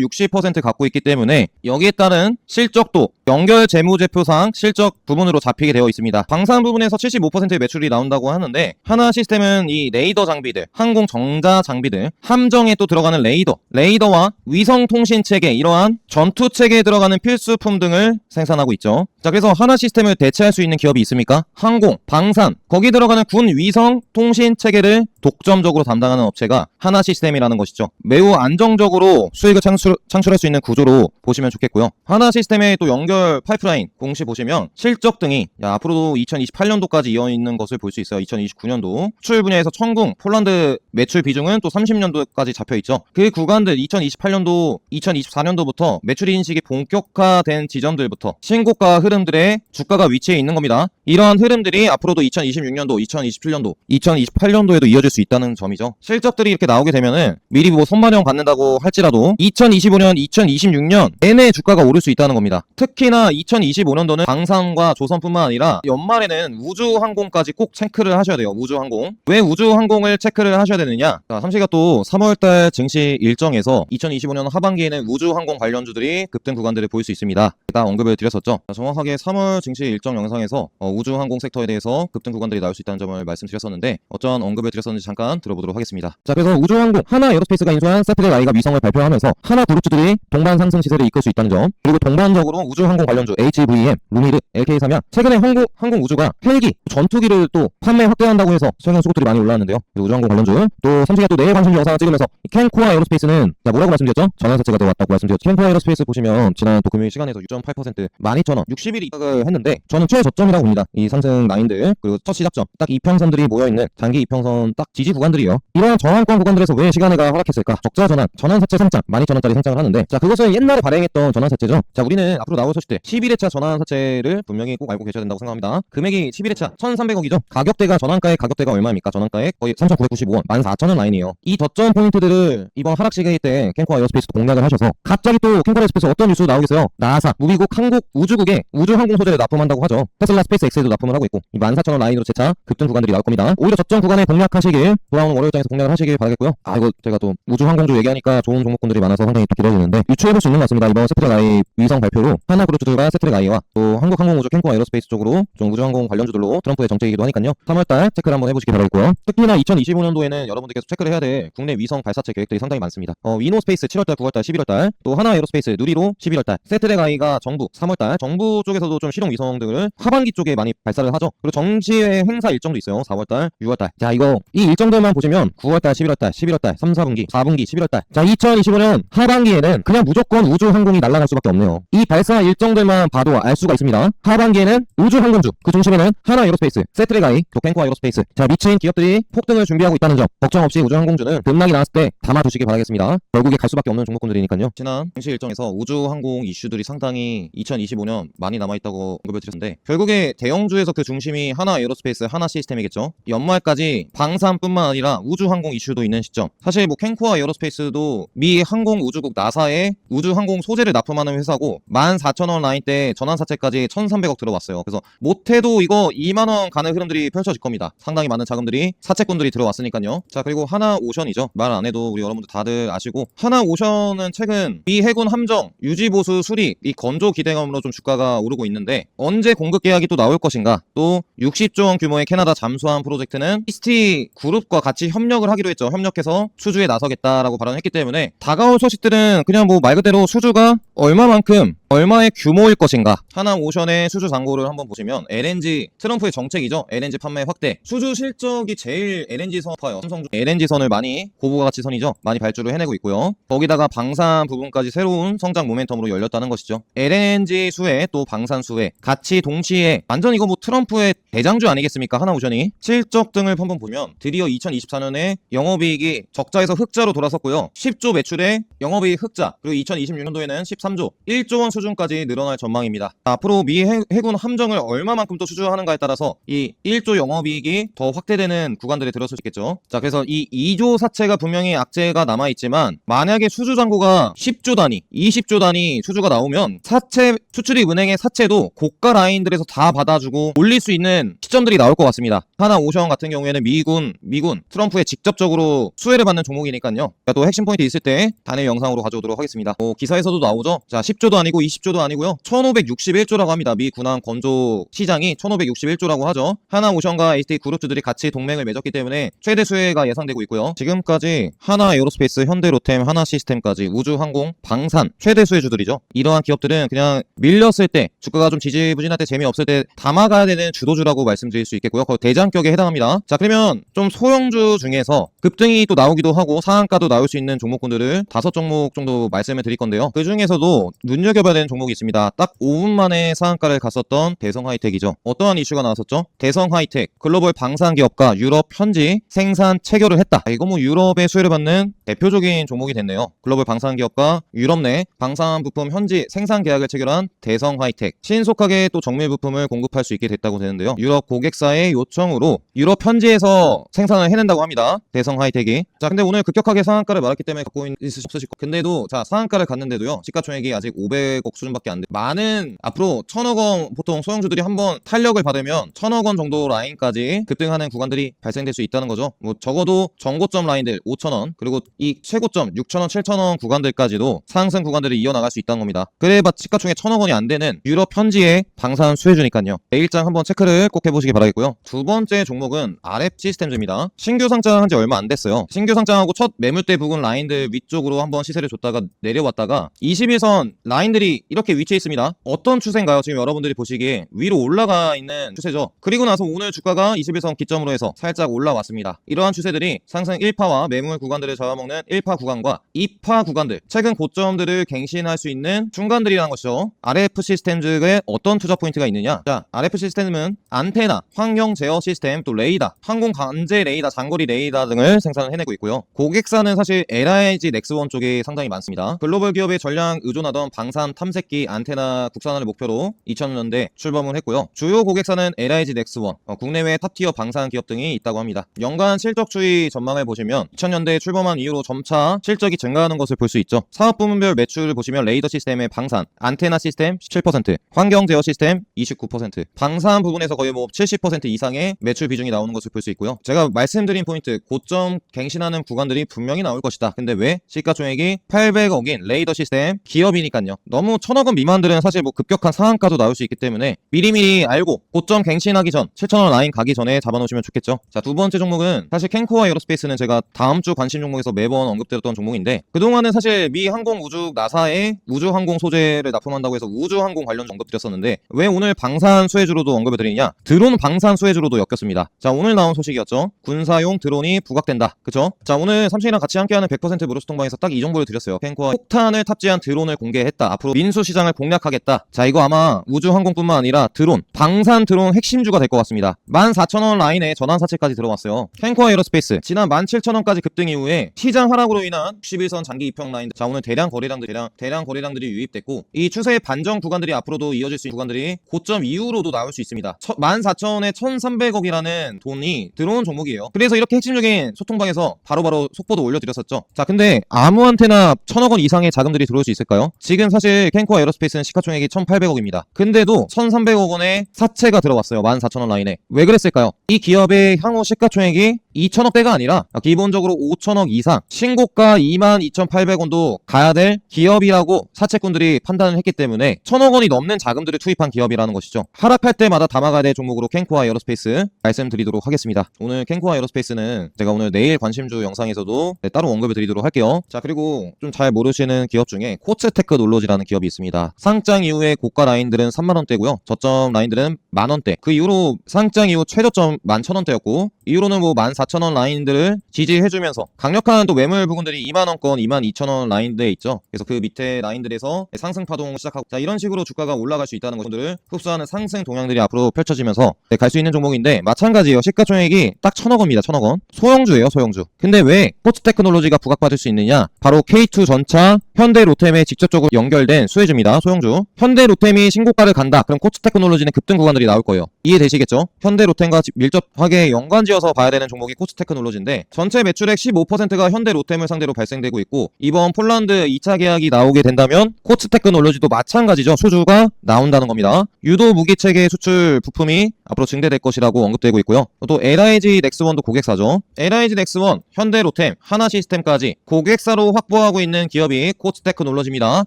60% 갖고 있기 때문에 여기에 따른 실적도 연결 재무제표상 실적 부분으로 잡히게 되어 있습니다. 방산 부분에서 75%의 매출이 나온다고 하는데 하나 시스템은 이 레이더 장비들, 항공 정자 장비들, 함정에 또 들어가는 레이더와 위성 통신 체계, 이러한 전투 체계에 들어가는 필수품 등을 생산하고 있죠. 자, 그래서 하나 시스템을 대체할 수 있는 기업이 있습니까? 항공, 방산, 거기 들어가는 군 위성 통신 체계를 독점적으로 담당하는 업체가 하나 시스템이라는 것이죠. 매우 안정적으로 수익을 창출할 수 있는 구조로 보시면 좋겠고요. 하나 시스템의 또 연결 파이프라인 공시 보시면 실적 등이 앞으로도 2028년도까지 이어있는 것을 볼 수 있어요. 2029년도 수출 분야에서 천궁, 폴란드 매출 비중은 또 30년도까지 잡혀있죠. 그 구간들 2028년도, 2024년도부터 매출 인식이 본격화된 지점들부터 신고가 흐름들의 주가가 위치해 있는 겁니다. 이러한 흐름들이 앞으로도 2026년도, 2027년도, 2028년도에도 이어질 수 있다는 점이죠. 실적들이 이렇게 나오게 되면은 미리 선반영 갖는다고 할지라도 2025년, 2026년 내내 주가가 오를 수 있다는 겁니다. 특히나 2025년도는 방산과 조선뿐만 아니라 연말에는 우주항공까지 꼭 체크를 하셔야 돼요. 우주항공. 왜 우주항공을 체크를 하셔야 되느냐? 자, 삼시가 또 3월달 증시 일정에서 2025년 하반기에는 우주항공 관련주들이 급등 구간들을 보일 수 있습니다. 제가 언급을 드렸었죠. 자, 정확하게 3월 증시 일정 영상에서 우주항공 섹터에 대해서 급등 구간들이 나올 수 있다는 점을 말씀드렸었는데 어떤 언급을 드렸었는지 잠깐 들어보도록 하겠습니다. 자, 그래서 우주항공 하나 에어로스페이스가 인수한 세프델 I가 위성을 발표하면서 하나 그룹주들이 동반 상승 시세를 이끌 수 있다는 점, 그리고 동반적으로 우주항공 관련주 HVM, 루미르, LK삼양, 최근에 항공우주가 헬기, 전투기를 또 판매 확대한다고 해서 최근 수급들이 많이 올라왔는데요. 우주항공 관련주, 또 삼시가 또 내일 관심 영상을 찍으면서 캔코아 에어로스페이스는 뭐라고 말씀드렸죠? 전환사채가 들어왔다고 말씀드렸죠. 캔코아 에어로스페이스 보시면 지난 또 금요일 시간에서 6.8% 12,000원 60일 이익을 했는데 저는 최저점이라고 봅니다. 이 상승 라인들, 그리고 첫 시작점 딱 이평선들이 모여있는 장기 이평선 딱 지지 구간들이에요. 이러한 저항권 구간들에서 왜 시간회가 하락했을까? 적자 전환사채 상장 12,000원짜리 상장을 하는데, 자, 그것을 옛날에 발행했던 전환사채죠. 자, 우리는 앞으로 나올 소식들 11회차 전환사채를 분명히 꼭 알고 계셔야 된다고 생각합니다. 금액이 11회차 1,300억이죠. 가격대가 전환가액 가격대가 얼마입니까? 전환가액 거의 3,995원 14,000원 라인이에요. 이 저점 포인트들을 이번 하락 시기일 때 캔코아 에어스페이스도 공략을 하셔서 갑자기 또 캔코아 에어스페이스 어떤 뉴스 나오겠어요? 나사 무비국 한국 우주국에 우주항공 소재를 납품한다고 하죠. 테슬라 스페이스X 넥스에도 납품을 하고 있고, 이 14,000원 라인으로 재차 급등 구간들이 나올 겁니다. 오히려 저점 구간에 공략하시길, 돌아오는 월요일장에서 공략을 하시길 바라겠고요. 이거 제가 또 우주항공주 얘기하니까 좋은 종목군들이 많아서 상당히 또 기대되는데, 유추해볼 수 있는 것 같습니다. 이번 세트랙 아이 위성 발표로 하나그룹주들과 세트랙 아이와 또 한국항공우주 캔코아 에어로스페이스 쪽으로 좀 우주항공 관련주들로 트럼프의 정책이기도 하니까요. 3월달 체크를 한번 해보시기 바라겠고요. 특히나 2025년도에는 여러분들께서 체크를 해야 될 국내 위성 발사체 계획들이 상당히 많습니다. 위노스페이스 7월달, 9월달, 11월달, 또 하나에어로스페이스 누리로 11월달, 세트랙 아이가 정부 3월달, 정부 쪽에서도 좀 실용 위성 등을 하반기 쪽에 많이 발사를 하죠. 그리고 정시의 행사 일정도 있어요. 4월달, 6월달. 자, 이거 이 일정들만 보시면 9월달, 11월달, 11월달, 3, 4분기, 4분기, 11월달. 자, 2025년 하반기에는 그냥 무조건 우주항공이 날아갈 수밖에 없네요. 이 발사 일정들만 봐도 알 수가 있습니다. 하반기에는 우주항공주, 그 중심에는 하나에어로스페이스, 세트랙 아이, 캔코아 에어로스페이스. 자, 미친 기업들이 폭등을 준비하고 있다는 점 걱정 없이 우주항공주는 급락이 나왔을 때 담아두시기 바라겠습니다. 결국에 갈 수밖에 없는 종목군들이니까요. 지난 행시 일정에서 우주항공 이슈들이 상당히 2025년 많이 남아있다고 언급을 드렸는데, 결국에 대형주에서 그 중심이 하나에어로스페이스, 하나시스템이겠죠. 연말까지 방산뿐만 아니라 우주항공 이슈도 있는 시점. 사실 뭐 캔코아 에어로스페이스도 미 항공우주국 나사에 우주항공 소재를 납품하는 회사고, 14,000원 라인대 전환사채까지 1,300억 들어왔어요. 그래서 못해도 이거 2만원 가는 흐름들이 펼쳐질 겁니다. 상당히 많은 자금들이, 사채꾼들이 들어왔으니까요. 자, 그리고 하나오션이죠. 말 안 해도 우리 여러분들 다들 아시고, 하나오션은 최근 미 해군 함정 유지보수 수리 이 건조 기대감으로 좀 주가가 오르고 있는데, 언제 공급 계약이 또 나올 것인가, 또 60조 원 규모의 캐나다 잠수함 프로젝트는 이스티 그룹과 같이 협력을 하기로 했죠. 협력해서 수주에 나서겠다라고 발언했기 때문에 다가올 소식들은 그냥 뭐 말 그대로 수주가 얼마의 규모일 것인가. 하나오션의 수주 잔고를 한번 보시면, LNG 트럼프의 정책이죠. LNG 판매 확대, 수주 실적이 제일 LNG선파요. 삼성중 LNG선을 많이, 고부가 가치 선이죠, 많이 발주를 해내고 있고요. 거기다가 방산 부분까지 새로운 성장 모멘텀으로 열렸다는 것이죠. LNG 수혜 또 방산 수혜 같이 동시에, 완전 이거 뭐 트럼프의 대장주 아니겠습니까? 하나오션이 실적 등을 한번 보면 드디어 2024년에 영업이익이 적자에서 흑자로 돌아섰고요. 10조 매출에 영업이익 흑자, 그리고 2026년도에는 13조 1조 원 수준까지 늘어날 전망입니다. 앞으로 미 해군 함정을 얼마만큼 또 수주하는가에 따라서 이 1조 영업이익이 더 확대되는 구간들에 들어설 수 있겠죠. 자, 그래서 이 2조 사채가 분명히 악재가 남아있지만, 만약에 수주 잔고가 10조 단위, 20조 단위 수주가 나오면 사채 수출입 은행의 사채도 고가 라인들에서 다 받아주고 올릴 수 있는 시점들이 나올 것 같습니다. 하나오션 같은 경우에는 미군 트럼프에 직접적으로 수혜를 받는 종목이니까요. 또 핵심 포인트 있을 때 단일 영상으로 가져오도록 하겠습니다. 기사에서도 나오죠. 자, 10조도 아니고 20조도 아니고요. 1561조라고 합니다. 미 군함 건조 시장이 1561조라고 하죠. 하나오션과 HT 그룹주들이 같이 동맹을 맺었기 때문에 최대 수혜가 예상되고 있고요. 지금까지 하나에어로스페이스, 현대로템, 하나시스템까지 우주항공, 방산 최대 수혜주들이죠. 이러한 기업들은 그냥 밀렸을 때, 주가가 좀 지지부진할 때, 재미없을 때 담아가야 되는 주도주라고 말씀드릴 수 있겠고요. 거의 대장격에 해당합니다. 자, 그러면 좀 소형주 중에서 급등이 또 나오기도 하고 상한가도 나올 수 있는 종목군들을 5종목 정도 말씀을 드릴 건데요. 그 중에서도 눈여겨봐야 되는 종목이 있습니다. 딱 5분 만에 상한가를 갔었던 대성하이텍이죠. 어떠한 이슈가 나왔었죠? 대성하이텍 글로벌 방산 기업과 유럽 현지 생산 체결을 했다. 이거 뭐 유럽의 수혜를 받는 대표적인 종목이 됐네요. 글로벌 방산 기업과 유럽 내 방산 부품 현지 생산 계약을 체결한 대성하이텍, 신속하게 또 정밀 부품을 공급할 수 있게 됐다고 되는데요. 유럽 고객사의 요청으로 유럽 현지에서 생산을 해낸다고 합니다. 대성하이텍이. 자, 근데 오늘 급격하게 상한가를 말았기 때문에 갖고 있으실 거. 근데도 자, 상한가를 갔는데도요, 시가총액이 아직 500억 수준밖에 안 돼. 많은 앞으로 1,000억 원, 보통 소형주들이 한번 탄력을 받으면 1,000억 원 정도 라인까지 급등하는 구간들이 발생될 수 있다는 거죠. 뭐 적어도 정고점 라인들 5,000원, 그리고 이 최고점 6,000원, 7,000원 구간들까지도 상승 구간들을 이어나갈 수 있다는 겁니다. 그래봤자 시가총액 1,000억 원이 안 되는 유럽 현지의 방산 수혜주니까요. 내일장 한번 체크를 꼭 해보시기 바라겠고요. 두 번째 종목은 RF 시스템즈입니다. 신규 상장한 지 얼마 안 됐어요. 신규 상장하고 첫 매물대 부근 라인들 위쪽으로 한번 시세를 줬다가 내려왔다가 21선 라인들이 이렇게 위치해 있습니다. 어떤 추세인가요? 지금 여러분들이 보시기에 위로 올라가 있는 추세죠. 그리고 나서 오늘 주가가 21선 기점으로 해서 살짝 올라왔습니다. 이러한 추세들이 상승 1파와 매물 구간들을 잡아먹는 1파 구간과 2파 구간들, 최근 고점들을 갱신할 수 있는 중간들이라는 것이죠. RF 시스템즈에 어떤 투자 포인트가 있느냐? 자, RF 시스템은 안테나, 환경 제어 시스템, 또 레이더, 항공 관제 레이더, 장거리 레이더 등을 생산을 해내고 있고요. 고객사는 사실 LIG 넥스원 쪽이 상당히 많습니다. 글로벌 기업의 전량 의존하던 방산 탐색기 안테나 국산화를 목표로 2000년대 출범을 했고요. 주요 고객사는 LIG 넥스원, 국내외 탑티어 방산 기업 등이 있다고 합니다. 연간 실적 추이 전망을 보시면 2000년대 출범한 이후로 점차 실적이 증가하는 것을 볼 수 있죠. 사업 부문별 매출을 보시면 레이더 시스템의 방산, 안테나 시스템 17%, 환경 제어 시스템 29%, 방산 부분에서 거의 뭐 70% 이상의 매출 비중이 나오는 것을 볼 수 있고요. 제가 말씀드린 포인트, 고점 갱신하는 구간들이 분명히 나올 것이다. 근데 왜? 시가총액이 800억인 레이더 시스템 기업이니까요. 너무 1000억 원 미만들은 사실 뭐 급격한 상한가도 나올 수 있기 때문에 미리미리 알고 고점 갱신하기 전 7000원 라인 가기 전에 잡아놓으시면 좋겠죠. 자, 두 번째 종목은 사실 캔코어 에어로스페이스는 제가 다음 주 관심 종목에서 매번 언급드렸던 종목인데, 그동안은 사실 미 항공우주 나사의 우주항공 소재를 납품한다고 해서 우주항공 관련 언급드렸었는데, 왜 오늘 방산 수혜주로도 언급을 드리냐? 드론 방산 수혜주로도 엮였습니다. 자, 오늘 나온 소식이었죠. 군사용 드론이 부각된다. 그쵸? 자, 오늘 삼성이랑 같이 함께하는 100% 무료소통방에서 딱 이 정보를 드렸어요. 캔코어 폭탄을 탑재한 드론을 공개했다. 앞으로 민수 시장을 공략하겠다. 자, 이거 아마 우주항공뿐만 아니라 드론, 방산 드론 핵심주가 될 것 같습니다. 14,000원 라인에 전환사채까지 들어왔어요. 캔코어 에어로스페이스 지난 17,000원까지 급등 이후에 시장 하락으로 인한 61선 장기 입형 라인, 자, 오늘 대량 거래량들이 유입됐고, 이 추세의 반전 구간들이 앞으로도 이어질 수 있는 구간들이 고점 이후로도 나올 수 있습니다. 14,000원에 1,300억이라는 돈이 들어온 종목이에요. 그래서 이렇게 핵심적인 소통방에서 바로바로 속보도 올려드렸었죠. 자, 근데 아무한테나 1,000억 원 이상의 자금들이 들어올 수 있을까요? 지금 사실 캔코어 에어로스페이스는 시가총액이 1,800억입니다. 근데도 1,300억 원의 사채가 들어왔어요. 14,000원 라인에. 왜 그랬을까요? 이 기업의 향후 시가총액이 2,000억대가 아니라 기본적으로 5,000억 이상, 신고가 22,800원도 가야 될 기업이라고 사채꾼들이 판단을 했기 때문에 1,000억 원이 넘는 자금들을 투입한 기업이라는 것이죠. 하락할 때마다 담아가야 될 종목으로 캔코어 에어로스페이스 말씀드리도록 하겠습니다. 오늘 캔코어 에어로스페이스는 제가 오늘 내일 관심주 영상에서도 따로 언급을 드리도록 할게요. 자, 그리고 좀 잘 모르시는 기업 중에 코츠테크놀로지라는 기업이 있습니다. 상장 이후에 고가 라인들은 3만원대고요. 저점 라인들은 만원대. 그 이후로 상장 이후 최저점 11,000원대였고, 이후로는 뭐 14,000원 라인들을 지지해주면서 강력한 또 매물 부분들이 2만원권, 22,000원 라인대에 있죠. 그래서 그 밑에 라인들에서 상승 파동을 시작하고, 자, 이런 식으로 주가가 올라갈 수 있다는 것들을 흡수하는 상승 동향들이 앞으로 펼쳐지면서 갈 수 있는 종목인데, 마찬가지예요. 시가총액이 딱 1,000억원입니다. 1,000억원. 소형주예요. 소형주. 근데 왜 코츠테크놀로지가 부각받을 수 있느냐? 바로 K2 전차 현대 로템에 직접적으로 연결된 수혜주입니다. 소형주. 현대 로템이 신고가를 간다. 그럼 코츠테크놀로지는 급등 구간들이 나올 거예요. 이해되시겠죠? 현대 로템과 밀접하게 연관지어서 봐야 되는 종목이 코츠테크놀로지인데, 전체 매출액 15%가 현대 로템을 상대로 발생되고 있고, 이번 폴란드 2차 계약이 나오게 된다면 코츠테크놀로지도 마찬가지죠. 수주가 나온다는 겁니다. 유도 무기체계 수출 부품이 앞으로 증대될 것이라고 언급되고 있고요. 또 LIG 넥스원도 고객사죠. LIG 넥스원, 현대 로템, 하나 시스템까지 고객사로 확보하고 있는 기업이 코츠테크놀로지입니다.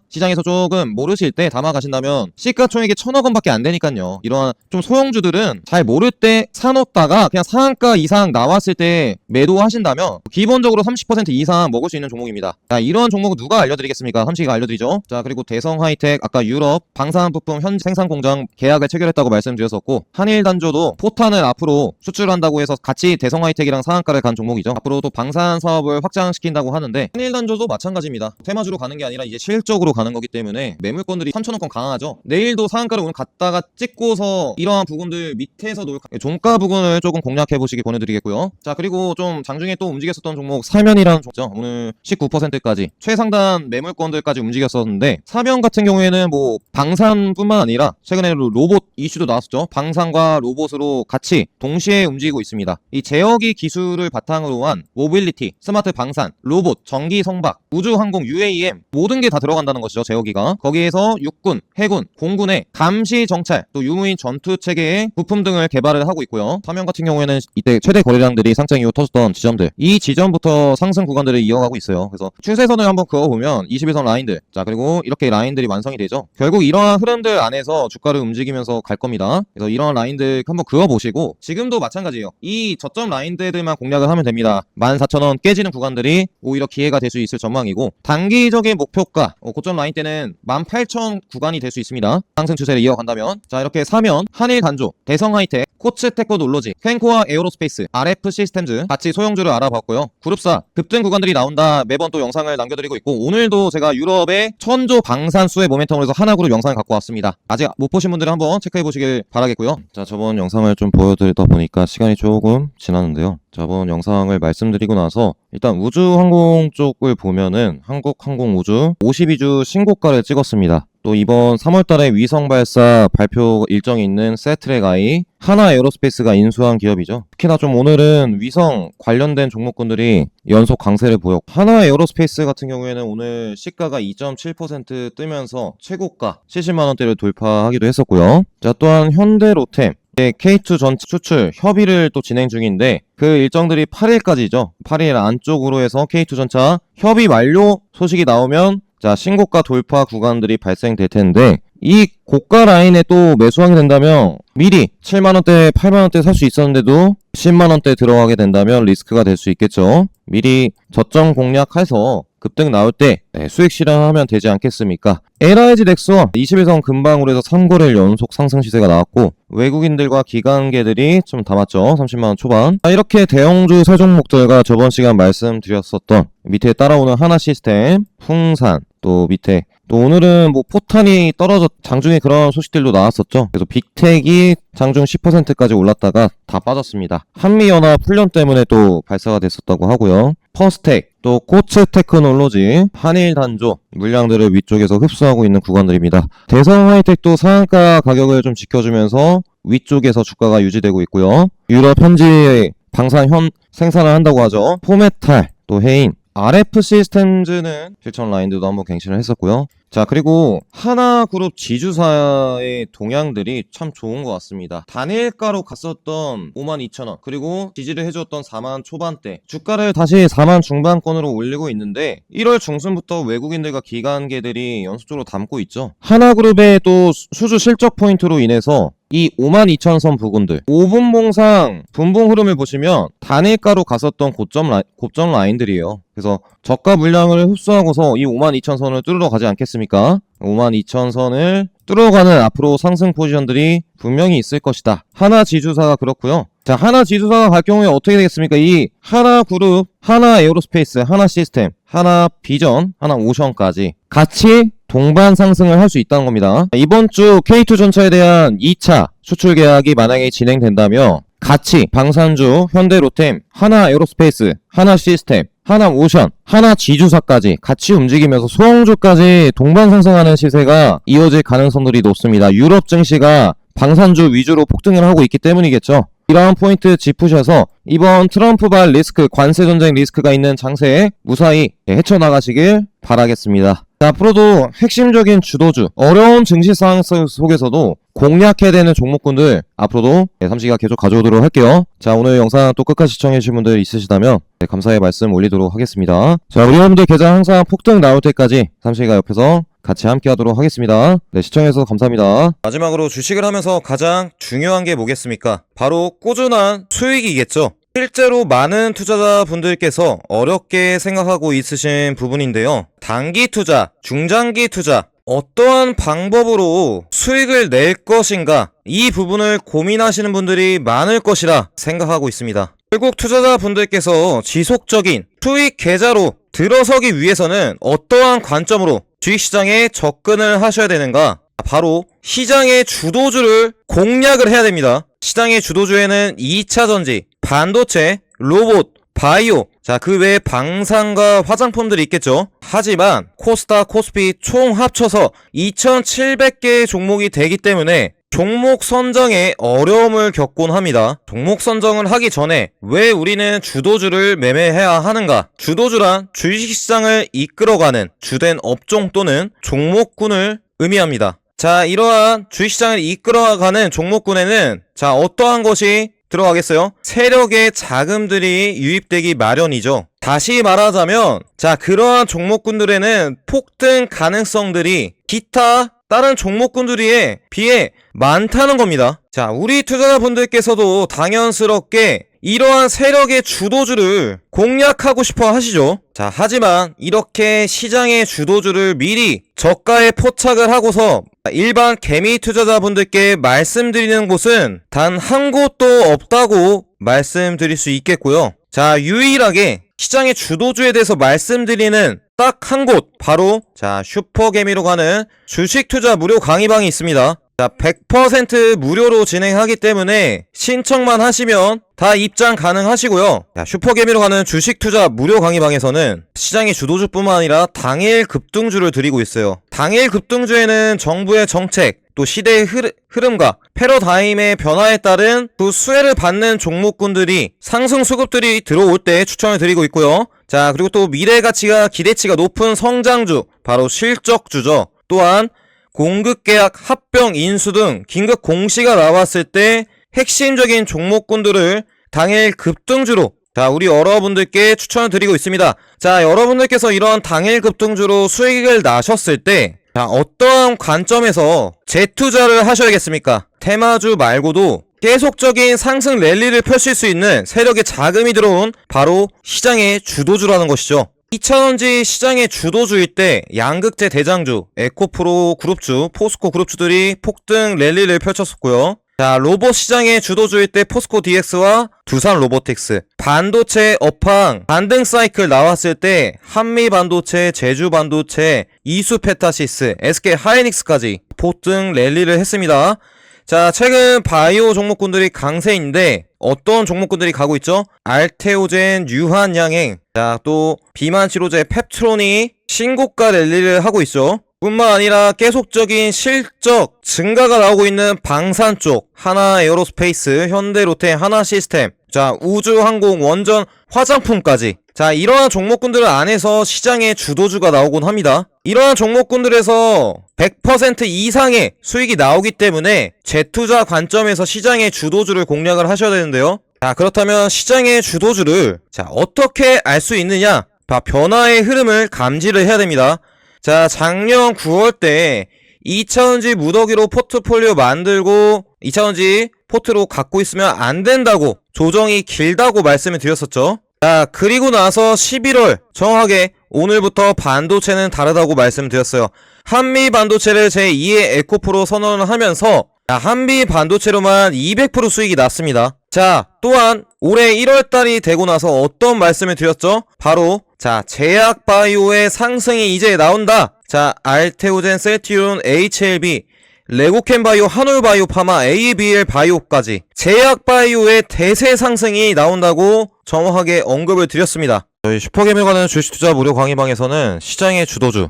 시장에서 조금 모르실 때 담아가신다면 시가총액이 1,000억 원밖에 안 되니까요. 이런 좀 소형주들은 잘 모를 때 사놓다가 그냥 상한가 이상 나왔을 때 매도하신다면 기본적으로 30% 이상 먹을 수 있는 종목입니다. 자, 이런 종목은 누가 알려드리겠습니까? 삼식이가 알려드리죠. 자, 그리고 대성 하이텍, 아까 유럽 방산 부품 현 생산 공장 계약을 체결했다고 말씀드렸었고, 한일단조도 포탄을 앞으로 수출한다고 해서 같이 대성 하이텍이랑 상한가를 간 종목이죠. 앞으로 또 방산 사업을 확장시킨다고 하는데, 한일단조도 마찬가지입니다. 테마주로 가는 게 아니라 이제 실적으로 가는 거기 때문에 매물권들이 3,000원권 강하죠. 내일도 상한가를 오늘 갔다가 찍고서 이러한 부분들 밑에서 종가 부분을 조금 공략해 보시기 권해드리겠고요. 자, 그리고 좀 장중에 또 움직였었던 종목 사면이라는 종목죠. 오늘 19%까지 최상단 매물권들까지 움직였었는데, 사면 같은 경우에는 뭐 방산뿐만 아니라 최근에 로봇 이슈도 나왔었죠. 방산과 로봇으로 같이 동시에 움직이고 있습니다. 이 제어기 기술을 바탕으로 한 모빌리티, 스마트 방산, 로봇, 전기 성박, 우주항공, UAM 모든 게 다 들어간다는 것이죠. 제어기가. 거기에서 육군, 해군, 공군의 감시 정찰, 또 유무인 전투 체계의 부품 등을 개발을 하고 있고요. 사면 같은 경우에는 이때 최대 거래량들이 상장 이후 터졌던 지점들, 이 지점부터 상승 구간들을 이어가고 있어요. 그래서 추세선을 한번 그어보면 21선 라인들, 자, 그리고 이렇게 라인들이 완성이 되죠. 결국 이러한 흐름들 안에서 주가를 움직이면서 갈 겁니다. 그래서 이러한 라인들 한번 그어보시고, 지금도 마찬가지예요. 이 저점 라인들만 공략을 하면 됩니다. 14,000원 깨지는 구간들이 오히려 기회가 될 수 있을 전망이고, 단기적인 목표가 고점 라인 때는 18,000 구간이 될 수 있습니다. 상승 추세를 이어간다면. 자, 이렇게 사면 한일 단조, 대성 하이텍, 코츠테크놀로지, 캔코어 에어로스페이스, RF 시스템즈 같이 소형주를 알아봤고요. 그룹사 급등 구간들이 나온다 매번 또 영상을 남겨드리고 있고, 오늘도 제가 유럽의 천조 방산 수의 모멘텀으로 해서 하나 그룹 영상을 갖고 왔습니다. 아직 못 보신 분들은 한번 체크해 보시길 바라겠고요. 자, 저번 영상을 좀 보여드리다 보니까 시간이 조금 지났는데요. 저번 영상을 말씀드리고 나서 일단 우주항공 쪽을 보면은 한국항공우주 52주 신고가를 찍었습니다. 또 이번 3월달에 위성 발사 발표 일정이 있는 세트랙I, 하나에어로스페이스가 인수한 기업이죠. 특히나 좀 오늘은 위성 관련된 종목군들이 연속 강세를 보였고, 하나에어로스페이스 같은 경우에는 오늘 시가가 2.7% 뜨면서 최고가 70만원대를 돌파하기도 했었고요. 자, 또한 현대로템 K2 전체 수출 협의를 또 진행 중인데 그 일정들이 8일까지죠. 8일 안쪽으로 해서 K2 전차 협의 완료 소식이 나오면 자, 신고가 돌파 구간들이 발생될 텐데 이 고가 라인에 또 매수하게 된다면 미리 7만원대, 8만원대 살 수 있었는데도 10만원대 들어가게 된다면 리스크가 될 수 있겠죠. 미리 저점 공략해서 급등 나올 때 수익 실현하면 되지 않겠습니까? LIG 넥스원 21선 근방으로 해서 3거래일 연속 상승 시세가 나왔고 외국인들과 기관계들이 좀 담았죠. 30만원 초반. 이렇게 대형주 세 종목들과 저번 시간 말씀드렸었던 밑에 따라오는 하나시스템, 풍산, 또 밑에 또 오늘은 뭐 포탄이 떨어져 장중에 그런 소식들도 나왔었죠. 그래서 빅텍이 장중 10%까지 올랐다가 다 빠졌습니다. 한미연합 훈련 때문에 또 발사가 됐었다고 하고요. 퍼스텍, 또 코츠테크놀로지, 한일단조 물량들을 위쪽에서 흡수하고 있는 구간들입니다. 대성하이텍도 상한가 가격을 좀 지켜주면서 위쪽에서 주가가 유지되고 있고요. 유럽 현지 방산 생산을 한다고 하죠. 포메탈, 또 해인, RF 시스템즈는 실천 라인들도 한번 갱신을 했었고요. 자, 그리고 하나그룹 지주사의 동향들이 참 좋은 것 같습니다. 단일가로 갔었던 52,000원, 그리고 지지를 해줬던 4만 초반대, 주가를 다시 4만 중반권으로 올리고 있는데 1월 중순부터 외국인들과 기관계들이 연속적으로 담고 있죠. 하나그룹의 또 수주 실적 포인트로 인해서 이 52,000선 부근들 5분봉상 분봉 흐름을 보시면 단일가로 갔었던 고점 라인들이에요. 그래서 저가 물량을 흡수하고서 이 52,000선을 뚫으러 가지 않겠습니까? 52,000선을 뚫어가는 앞으로 상승 포지션들이 분명히 있을 것이다. 하나지주사가 그렇고요. 자, 하나지주사가 갈 경우에 어떻게 되겠습니까? 이 하나그룹, 하나에어로스페이스, 하나시스템, 하나비전, 하나오션까지 같이 동반 상승을 할 수 있다는 겁니다. 이번 주 K2 전차에 대한 2차 수출 계약이 만약에 진행된다면 같이 방산주, 현대로템, 하나에어로스페이스, 하나시스템, 하나오션, 하나지주사까지 같이 움직이면서 소형주까지 동반 상승하는 시세가 이어질 가능성들이 높습니다. 유럽 증시가 방산주 위주로 폭등을 하고 있기 때문이겠죠. 이러한 포인트 짚으셔서 이번 트럼프발 리스크, 관세 전쟁 리스크가 있는 장세에 무사히 헤쳐나가시길 바라겠습니다. 자, 앞으로도 핵심적인 주도주, 어려운 증시 상황 속에서도 공략해야 되는 종목군들 앞으로도 삼시가 계속 가져오도록 할게요. 자, 오늘 영상 또 끝까지 시청해주신 분들 있으시다면 감사의 말씀 올리도록 하겠습니다. 자, 우리 여러분들 계좌 항상 폭등 나올 때까지 삼시가 옆에서 같이 함께 하도록 하겠습니다. 네, 시청해주셔서 감사합니다. 마지막으로 주식을 하면서 가장 중요한 게 뭐겠습니까? 바로 꾸준한 수익이겠죠. 실제로 많은 투자자분들께서 어렵게 생각하고 있으신 부분인데요. 단기 투자, 중장기 투자, 어떠한 방법으로 수익을 낼 것인가, 이 부분을 고민하시는 분들이 많을 것이라 생각하고 있습니다. 결국 투자자분들께서 지속적인 수익 계좌로 들어서기 위해서는 어떠한 관점으로 주식시장에 접근을 하셔야 되는가? 바로 시장의 주도주를 공략을 해야 됩니다. 시장의 주도주에는 2차전지, 반도체, 로봇, 바이오, 자, 그 외에 방산과 화장품들이 있겠죠. 하지만 코스닥, 코스피 총 합쳐서 2,700개의 종목이 되기 때문에 종목 선정에 어려움을 겪곤 합니다. 종목 선정을 하기 전에 왜 우리는 주도주를 매매해야 하는가? 주도주란 주식시장을 이끌어가는 주된 업종 또는 종목군을 의미합니다. 자, 이러한 주식시장을 이끌어가는 종목군에는 자, 어떠한 것이 들어가겠어요? 세력의 자금들이 유입되기 마련이죠. 다시 말하자면 자, 그러한 종목군들에는 폭등 가능성들이 기타 다른 종목군들에 비해 많다는 겁니다. 자, 우리 투자자분들께서도 당연스럽게 이러한 세력의 주도주를 공략하고 싶어 하시죠. 자, 하지만 이렇게 시장의 주도주를 미리 저가에 포착을 하고서 일반 개미 투자자분들께 말씀드리는 곳은 단 한 곳도 없다고 말씀드릴 수 있겠고요. 자, 유일하게 시장의 주도주에 대해서 말씀드리는 딱 한 곳, 바로 자, 슈퍼개미로 가는 주식 투자 무료 강의방이 있습니다. 자, 100% 무료로 진행하기 때문에 신청만 하시면 다 입장 가능하시고요. 자, 슈퍼개미로 가는 주식 투자 무료 강의방에서는 시장의 주도주뿐만 아니라 당일 급등주를 드리고 있어요. 당일 급등주에는 정부의 정책, 또 시대의 흐름과 패러다임의 변화에 따른 그 수혜를 받는 종목군들이 상승 수급들이 들어올 때 추천을 드리고 있고요. 자, 그리고 또 미래 가치가 기대치가 높은 성장주, 바로 실적주죠. 또한 공급계약, 합병, 인수 등 긴급 공시가 나왔을 때 핵심적인 종목군들을 당일 급등주로 우리 여러분들께 추천을 드리고 있습니다. 자, 여러분들께서 이런 당일 급등주로 수익을 나셨을 때 어떠한 관점에서 재투자를 하셔야겠습니까? 테마주 말고도 계속적인 상승 랠리를 펼칠 수 있는 세력의 자금이 들어온 바로 시장의 주도주라는 것이죠. 2000원지 시장의 주도주일 때 양극재 대장주, 에코프로 그룹주, 포스코 그룹주들이 폭등 랠리를 펼쳤었고요. 자, 로봇 시장의 주도주일 때 포스코 DX와 두산 로보틱스, 반도체 업황 반등 사이클 나왔을 때 한미 반도체, 제주 반도체, 이수 페타시스, SK 하이닉스까지 폭등 랠리를 했습니다. 자, 최근 바이오 종목군들이 강세인데 어떤 종목군들이 가고 있죠? 알테오젠, 유한양행, 자, 또 비만 치료제 펩트론이 신고가 랠리를 하고 있죠. 뿐만 아니라 계속적인 실적 증가가 나오고 있는 방산 쪽, 하나 에어로스페이스, 현대 롯데 하나 시스템, 자, 우주항공, 원전, 화장품까지. 자, 이러한 종목군들 안에서 시장의 주도주가 나오곤 합니다. 이러한 종목군들에서 100% 이상의 수익이 나오기 때문에 재투자 관점에서 시장의 주도주를 공략을 하셔야 되는데요. 자, 그렇다면 시장의 주도주를 어떻게 알 수 있느냐? 변화의 흐름을 감지를 해야 됩니다. 자, 작년 9월 때 2차원지 무더기로 포트폴리오 만들고 2차원지 포트로 갖고 있으면 안 된다고, 조정이 길다고 말씀을 드렸었죠. 자, 그리고 나서 11월 정확하게 오늘부터 반도체는 다르다고 말씀드렸어요. 한미 반도체를 제2의 에코프로 선언을 하면서 한미 반도체로만 200% 수익이 났습니다. 자, 또한 올해 1월달이 되고 나서 어떤 말씀을 드렸죠? 바로 제약바이오의 상승이 이제 나온다. 자, 알테오젠, 셀티론, HLB, 레고캠바이오, 한올바이오 파마, ABL 바이오까지 제약바이오의 대세 상승이 나온다고 정확하게 언급을 드렸습니다. 저희 슈퍼개미로 가는 주식투자 무료 강의방에서는 시장의 주도주,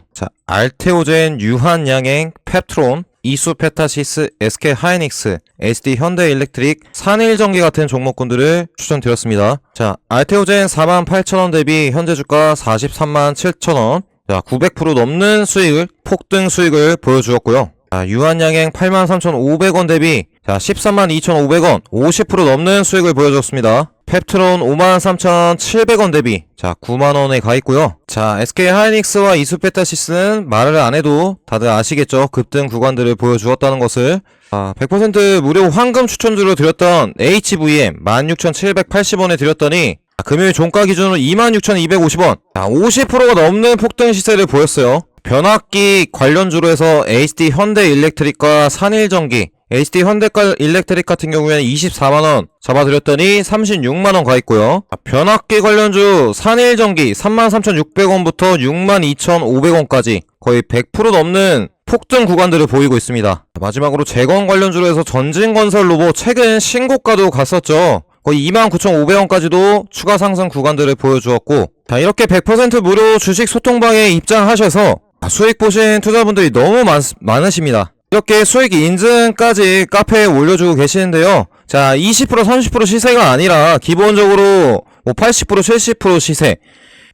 알테오젠, 유한양행, 펩트론, 이수페타시스, SK 하이닉스, SD 현대일렉트릭, 산일전기 같은 종목군들을 추천드렸습니다. 자, 알테오젠 48,000원 대비 현재 주가 437,000원, 자, 900% 넘는 수익을, 폭등 수익을 보여주었고요. 자, 유한양행 83,500원 대비 132,500원, 50% 넘는 수익을 보여줬습니다. 펩트론 53,700원 대비 9만원에 가있고요. 자, SK 하이닉스와 이수페타시스는 말을 안해도 다들 아시겠죠? 급등 구간들을 보여주었다는 것을. 100% 무료 황금 추천주로 드렸던 HVM 16,780원에 드렸더니 금요일 종가 기준으로 26,250원, 50%가 넘는 폭등 시세를 보였어요. 변압기 관련주로 해서 HD 현대일렉트릭과 산일전기, HD 현대일렉트릭 같은 경우에는 24만원 잡아드렸더니 36만원 가있고요. 변압기 관련주 산일전기 33,600원부터 62,500원까지 거의 100% 넘는 폭등 구간들을 보이고 있습니다. 마지막으로 재건 관련주로 해서 전진건설 로봇 최근 신고가도 갔었죠. 거의 29,500원까지도 추가 상승 구간들을 보여주었고, 자, 이렇게 100% 무료 주식 소통방에 입장하셔서 수익 보신 투자분들이 너무 많으십니다. 이렇게 수익 인증까지 카페에 올려주고 계시는데요. 자, 20% 30% 시세가 아니라 기본적으로 80% 70% 시세,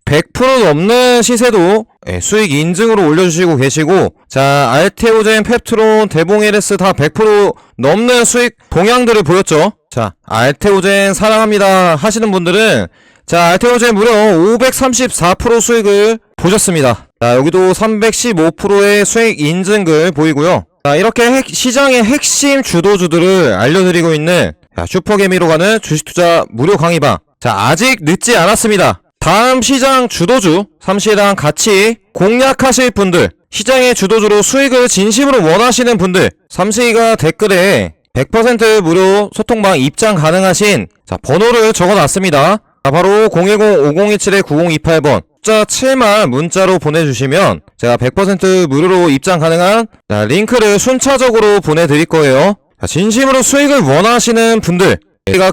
100% 넘는 시세도 수익 인증으로 올려주시고 계시고, 자, 알테오젠, 펩트론, 대봉LS 다 100% 넘는 수익 동향들을 보였죠. 자, 알테오젠 사랑합니다 하시는 분들은 알테오젠 무려 534% 수익을 보셨습니다. 자, 여기도 315%의 수익 인증글 보이고요. 자, 이렇게 시장의 핵심 주도주들을 알려드리고 있는 슈퍼개미로 가는 주식투자 무료 강의방. 자, 아직 늦지 않았습니다. 다음 시장 주도주 삼시랑 같이 공략하실 분들, 시장의 주도주로 수익을 진심으로 원하시는 분들, 삼시가 댓글에 100% 무료 소통방 입장 가능하신 번호를 적어놨습니다. 바로 010-5027-9028번 숫자 7만 문자로 보내주시면 제가 100% 무료로 입장 가능한 자, 링크를 순차적으로 보내드릴 거예요. 자, 진심으로 수익을 원하시는 분들 제가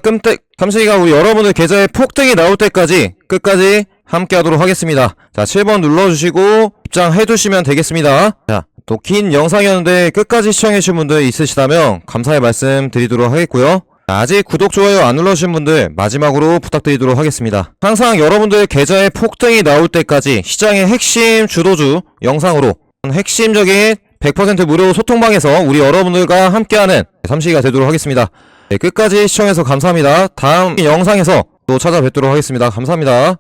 깜짝이가 우리 여러분들 계좌에 폭등이 나올 때까지 끝까지 함께 하도록 하겠습니다. 자, 7번 눌러주시고 입장해두시면 되겠습니다. 자, 또 긴 영상이었는데 끝까지 시청해주신 분들 있으시다면 감사의 말씀 드리도록 하겠고요. 아직 구독, 좋아요 안 눌러주신 분들 마지막으로 부탁드리도록 하겠습니다. 항상 여러분들 계좌에 폭등이 나올 때까지 시장의 핵심 주도주 영상으로 핵심적인 100% 무료 소통방에서 우리 여러분들과 함께하는 삼식이가 되도록 하겠습니다. 네, 끝까지 시청해서 감사합니다. 다음 영상에서 또 찾아뵙도록 하겠습니다. 감사합니다.